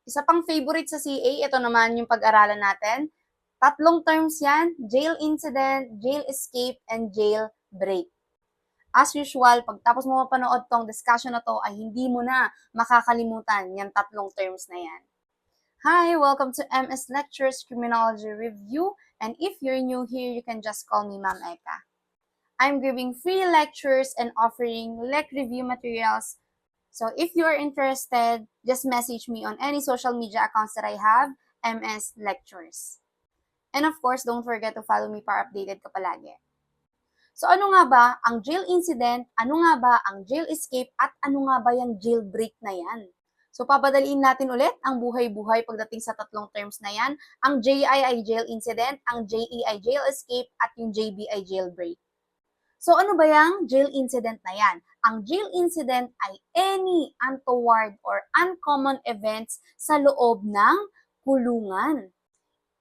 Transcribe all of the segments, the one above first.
Isa pang favorite sa CA, ito naman yung pag-aralan natin. Tatlong terms yan, jail incident, jail escape, and jail break. As usual, pagtapos mo mapanood tong discussion na to, ay hindi mo na makakalimutan yung tatlong terms na yan. Hi, welcome to MS Lectures Criminology Review, and if you're new here, you can just call me Ma'am Eka. I'm giving free lectures and offering review materials. So if you're interested, just message me on any social media accounts that I have, MS Lectures. And of course, don't forget to follow me para updated ka palagi. So ano nga ba ang jail incident, ano nga ba ang jail escape, at ano nga ba yung jailbreak na yan? So papadaliin natin ulit ang buhay-buhay pagdating sa tatlong terms na yan. Ang JI ay jail incident, ang JE ay jail escape, at yung JB ay jailbreak. So ano ba yung jail incident na yan? Ang jail incident ay any untoward or uncommon events sa loob ng kulungan.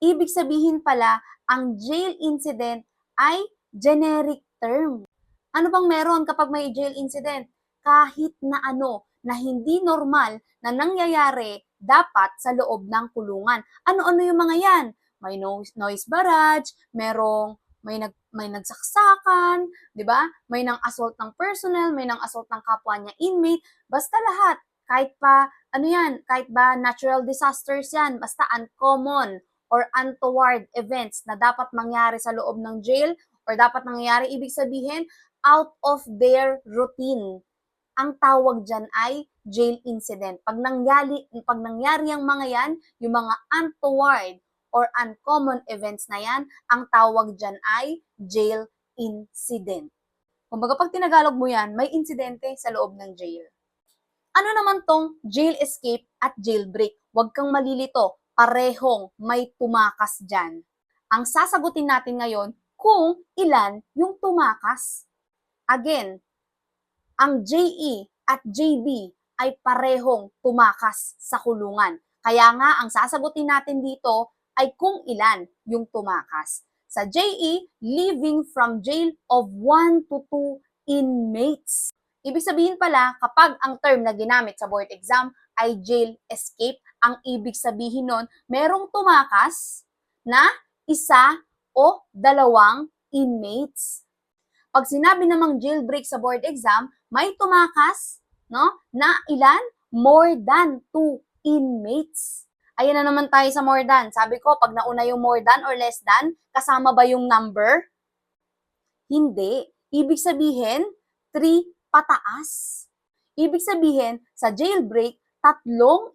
Ibig sabihin pala, ang jail incident ay generic term. Ano bang meron kapag may jail incident? Kahit na ano na hindi normal na nangyayari dapat sa loob ng kulungan. Ano-ano yung mga yan? May noise barrage, may nagsaksakan, 'di ba? May nang assault ng personnel, may nang assault ng kapwa niya inmate, basta lahat. Kahit pa ano yan, kahit ba natural disasters yan, basta uncommon or untoward events na dapat mangyari sa loob ng jail or dapat nangyayari, ibig sabihin out of their routine. Ang tawag dyan ay jail incident. Pag nangyari ang mga yan, yung mga untoward or uncommon events na yan, ang tawag dyan ay jail incident. Kumbaga pag tinagalog mo yan, may insidente sa loob ng jail. Ano naman tong jail escape at jailbreak? Huwag kang malilito, parehong may tumakas dyan. Ang sasagutin natin ngayon kung ilan yung tumakas. Again, ang JE at JB ay parehong tumakas sa kulungan. Kaya nga, ang sasagutin natin dito ay kung ilan yung tumakas. Sa JE, leaving from jail of 1 to 2 inmates. Ibig sabihin pala, kapag ang term na ginamit sa board exam ay jail escape, ang ibig sabihin nun, merong tumakas na isa o dalawang inmates. Pag sinabi namang jailbreak sa board exam, may tumakas, no, na ilan? More than 2 inmates. Ayan na naman tayo sa more than. Sabi ko, pag nauna yung more than or less than, kasama ba yung number? Hindi. Ibig sabihin, 3 pataas. Ibig sabihin, sa jailbreak, 3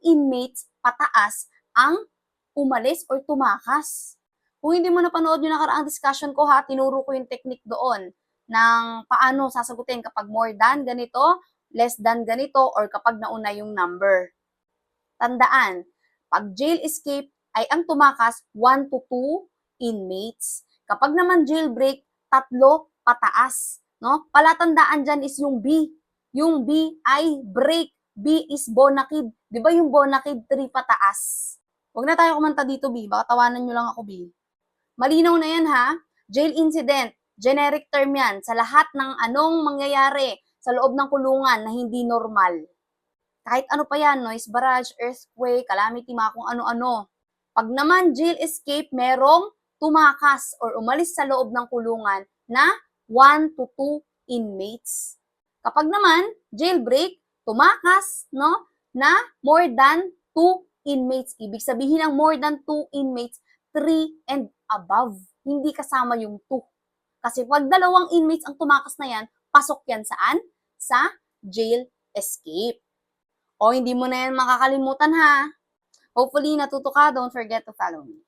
inmates pataas ang umalis or tumakas. Kung hindi mo napanood yung nakaraang discussion ko ha, tinuro ko yung technique doon ng paano sasagutin kapag more than ganito, less than ganito, or kapag nauna yung number. Tandaan, pag jail escape ay ang tumakas 1 to 2 inmates. Kapag naman jailbreak, 3 pataas. No? Palatandaan dyan is yung B. Yung B ay break. B is bonakid. Di ba yung bonakid 3 pataas? Huwag na tayo kumanta dito, B. Baka tawanan nyo lang ako, B. Malinaw na yan, ha? Jail incident. Generic term yan sa lahat ng anong mangyayari sa loob ng kulungan na hindi normal. Kahit ano pa yan, noise barrage, earthquake, calamity, mga kung ano-ano. Pag naman jail escape, merong tumakas or umalis sa loob ng kulungan na 1 to 2 inmates. Kapag naman jailbreak, tumakas, no, na more than 2 inmates. Ibig sabihin ng more than 2 inmates, 3 and above. Hindi kasama yung 2. Kasi pag 2 inmates ang tumakas na yan, pasok yan saan? Sa jail escape. O hindi mo na yan makakalimutan ha. Hopefully natuto ka. Don't forget to follow me.